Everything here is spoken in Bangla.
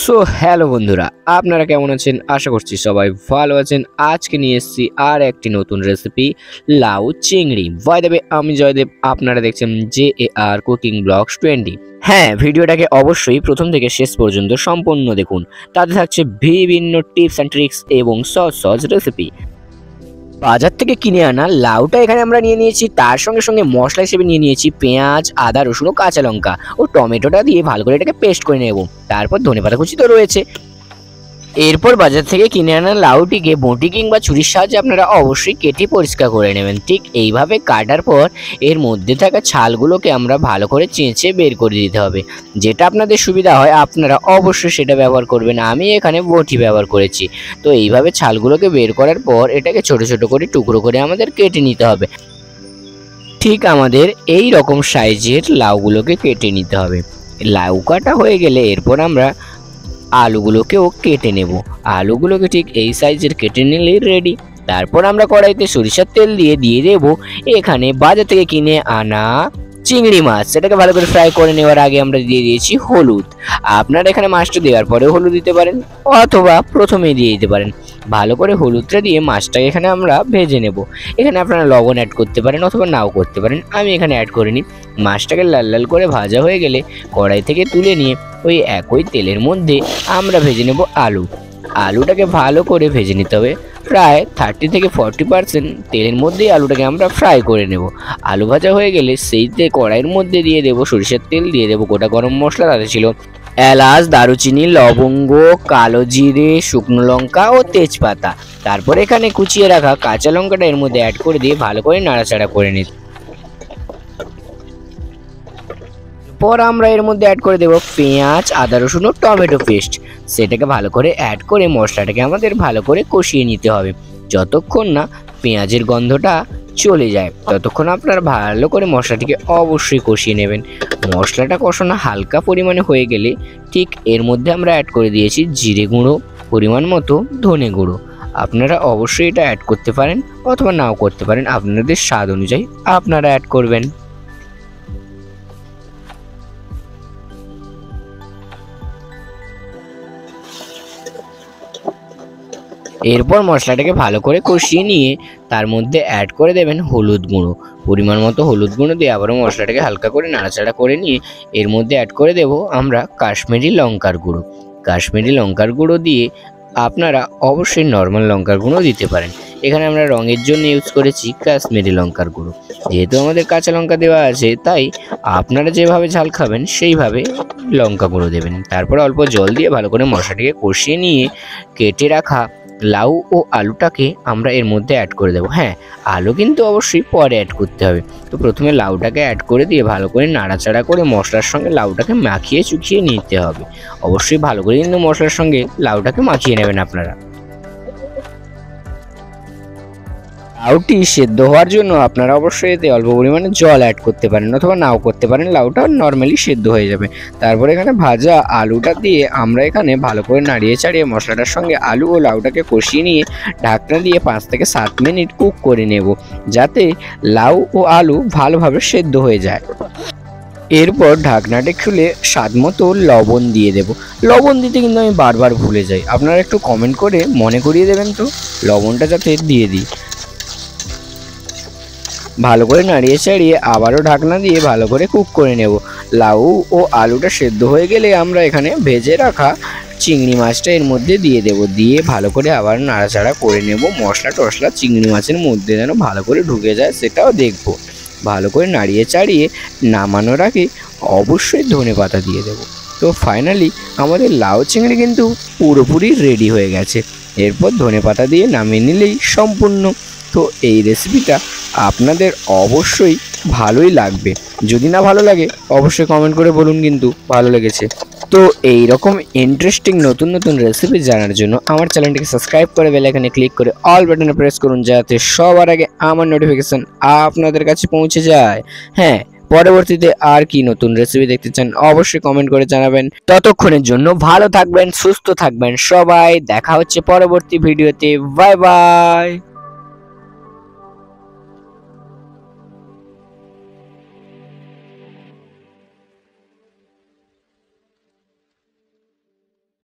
সো হ্যালো বন্ধুরা, আপনারা কেমন আছেন? আশা করছি সবাই ভালো আছেন। আজকে নিয়ে এসেছি আর একটি নতুন রেসিপি, লাউ চিংড়ি। বাই দ্য ওয়ে, আমি জয়দেব, আপনারা দেখছেন JAR কুকিং ব্লগস 20। হ্যাঁ, ভিডিওটাকে অবশ্যই প্রথম থেকে শেষ পর্যন্ত সম্পূর্ণ দেখুন। তাতে থাকছে বিভিন্ন টিপস অ্যান্ড ট্রিক্স এবং সহজ সহজ রেসিপি। বাজার থেকে কিনে আনা লাউটা এখানে আমরা নিয়ে নিয়েছি, তার সঙ্গে সঙ্গে মশলা হিসেবে নিয়ে নিয়েছি পেঁয়াজ, আদা, রসুন ও কাঁচা লঙ্কা ও টমেটোটা দিয়ে ভালো করে এটাকে পেস্ট করে নেব। তারপর ধনেপাতা কুচি তো রয়েছে। এরপর বাজার থেকে কিনে আনা লাউটিকে বঁটি কিংবা ছুরির সাহায্যে আপনারা অবশ্যই কেটে পরিষ্কার করে নেবেন। ঠিক এইভাবে কাটার পর এর মধ্যে থাকা ছালগুলোকে আমরা ভালো করে চেঁচে বের করে দিতে হবে। যেটা আপনাদের সুবিধা হয় আপনারা অবশ্যই সেটা ব্যবহার করবেন। আমি এখানে বঁটি ব্যবহার করেছি। তো এইভাবে ছালগুলোকে বের করার পর এটাকে ছোট ছোট করে টুকরো করে আমাদের কেটে নিতে হবে। ঠিক আমাদের এই রকম সাইজের লাউগুলোকে কেটে নিতে হবে। লাউ কাটা হয়ে গেলে এরপর আমরা আলুগুলোকেও কেটে নেব। আলুগুলোকে ঠিক এই সাইজের কেটে নিলেই রেডি। তারপর আমরা কড়াইতে সরিষার তেল দিয়ে দেব এখানে বাজার থেকে কিনে আনা চিংড়ি মাছ। সেটাকে ভালো করে ফ্রাই করে নেওয়ার আগে আমরা দিয়ে দিয়েছি হলুদ। আপনারা এখানে মাছটা দেওয়ার পরে হলুদ দিতে পারেন অথবা প্রথমেই দিয়ে দিতে পারেন। ভালো করে হলুদটা দিয়ে মাছটাকে এখানে আমরা ভেজে নেব। এখানে আপনারা লবণ অ্যাড করতে পারেন অথবা নাও করতে পারেন, আমি এখানে অ্যাড করিনি। মাছটাকে লাল লাল করে ভাজা হয়ে গেলে কড়াই থেকে তুলে নিয়ে ওই একই তেলের মধ্যে আমরা ভেজে নেব আলু। আলুটাকে ভালো করে ভেজে নিতে হবে। প্রায় 30 থেকে 40% তেলের মধ্যেই আলুটাকে আমরা ফ্রাই করে নেব। আলু ভাজা হয়ে গেলে সেইতে কড়াইয়ের মধ্যে দিয়ে দেবো সরিষার তেল, দিয়ে দেবো গোটা গরম মশলা, তাতে ছিল এলাচ, দারুচিনি, লবঙ্গ, কালো জিরে, শুকনো লঙ্কা ও তেজপাতা। তারপর এখানে কুচিয়ে রাখা কাঁচা লঙ্কাটা এর মধ্যে অ্যাড করে দিয়ে ভালো করে নাড়াচাড়া করে নিতে। পর আমরা এর মধ্যে অ্যাড করে দেব পেঁয়াজ, আদা, রসুন ও টমেটো পেস্ট। সেটাকে ভালো করে অ্যাড করে মশলাটাকে আমাদের ভালো করে কষিয়ে নিতে হবে। যতক্ষণ না পেঁয়াজের গন্ধটা চলে যায় ততক্ষণ আপনারা ভালো করে মশলাটিকে অবশ্যই কষিয়ে নেবেন। মশলাটা কষানো হালকা পরিমাণে হয়ে গেলে ঠিক এর মধ্যে আমরা অ্যাড করে দিয়েছি জিরে গুঁড়ো, পরিমাণ মতো ধনে গুঁড়ো। আপনারা অবশ্যই এটা অ্যাড করতে পারেন অথবা নাও করতে পারেন, আপনাদের স্বাদ অনুযায়ী আপনারা অ্যাড করবেন। এরপর মশলাটাকে ভালো করে কষিয়ে নিয়ে তার মধ্যে অ্যাড করে দেবেন হলুদ গুঁড়ো। পরিমাণ মতো হলুদ গুঁড়ো দিয়ে আবারও মশলাটাকে হালকা করে নাড়াচাড়া করে নিয়ে এর মধ্যে অ্যাড করে দেব আমরা কাশ্মীরি লঙ্কার গুঁড়ো। কাশ্মীরি লঙ্কার গুঁড়ো দিয়ে আপনারা অবশ্যই নর্মাল লঙ্কার গুঁড়ো দিতে পারেন। এখানে আমরা রঙের জন্য ইউজ করেছি কাশ্মীরি লঙ্কার গুঁড়ো। যেহেতু আমাদের কাঁচা লঙ্কা দেওয়া আছে তাই আপনারা যেভাবে ঝাল খাবেন সেইভাবে লঙ্কা গুঁড়ো দেবেন। তারপরে অল্প জল দিয়ে ভালো করে মশলাটাকে কষিয়ে নিয়ে কেটে রাখা লাউ ও আলুটাকে আমরা এর মধ্যে অ্যাড করে দেবো। হ্যাঁ, আলু কিন্তু অবশ্যই পরে অ্যাড করতে হবে। তো প্রথমে লাউটাকে অ্যাড করে দিয়ে ভালো করে নাড়াচাড়া করে মশলার সঙ্গে লাউটাকে মাখিয়ে চুখিয়ে নিতে হবে। অবশ্যই ভালো করে কিন্তু মশলার সঙ্গে লাউটাকে মাখিয়ে নেবেন আপনারা। লাউটি সেদ্ধ হওয়ার জন্য আপনারা অবশ্যই এতে অল্প পরিমাণে জল অ্যাড করতে পারেন অথবা নাও করতে পারেন, লাউটা নর্মালি সেদ্ধ হয়ে যাবে। তারপরে এখানে ভাজা আলুটা দিয়ে আমরা এখানে ভালো করে নাড়িয়ে চাড়িয়ে মশলাটার সঙ্গে আলু ও লাউটাকে কষিয়ে নিয়ে ঢাকনা দিয়ে 5 থেকে 7 মিনিট কুক করে নেব, যাতে লাউ ও আলু ভালোভাবে সেদ্ধ হয়ে যায়। এরপর ঢাকনাটা খুলে স্বাদ মতো লবণ দিয়ে দেব। লবণ দিতে কিন্তু আমি বারবার ভুলে যাই, আপনারা একটু কমেন্ট করে মনে করিয়ে দেবেন তো লবণটা যাতে দিয়ে দিই। ভালো করে নাড়িয়ে চাড়িয়ে আবারও ঢাকনা দিয়ে ভালো করে কুক করে নেব। লাউ ও আলুটা সেদ্ধ হয়ে গেলে আমরা এখানে ভেজে রাখা চিংড়ি মাছটা এর মধ্যে দিয়ে দেব। দিয়ে ভালো করে আবার নাড়াচাড়া করে নেব। মশলা টশলা চিংড়ি মাছের মধ্যে যেন ভালো করে ঢুকে যায় সেটাও দেখব। ভালো করে নাড়িয়ে চাড়িয়ে নামানোর আগে অবশ্যই ধনেপাতা দিয়ে দেব। তো ফাইনালি আমাদের লাউ চিংড়ি কিন্তু পুরোপুরি রেডি হয়ে গেছে। এরপর ধনেপাতা দিয়ে নামিয়ে নিলেই সম্পূর্ণ। তো এই রেসিপিটা আপনাদের অবশ্যই ভালোই লাগবে। যদি না ভালো লাগে অবশ্যই কমেন্ট করে বলুন কিন্তু ভালো লেগেছে। তো এই রকম ইন্টারেস্টিং নতুন নতুন রেসিপি জানার জন্য আমার চ্যানেলটিকে সাবস্ক্রাইব করে বেল আইকনে ক্লিক করে অল বাটনে প্রেস করুন, যাতে সবার আগে আমার নোটিফিকেশন আপনাদের কাছে পৌঁছে যায়। হ্যাঁ, পরবর্তীতে আর কি নতুন রেসিপি দেখতে চান অবশ্যই কমেন্ট করে জানাবেন। ততক্ষণের জন্য ভালো থাকবেন, সুস্থ থাকবেন সবাই। দেখা হচ্ছে পরবর্তী ভিডিওতে। Bye bye.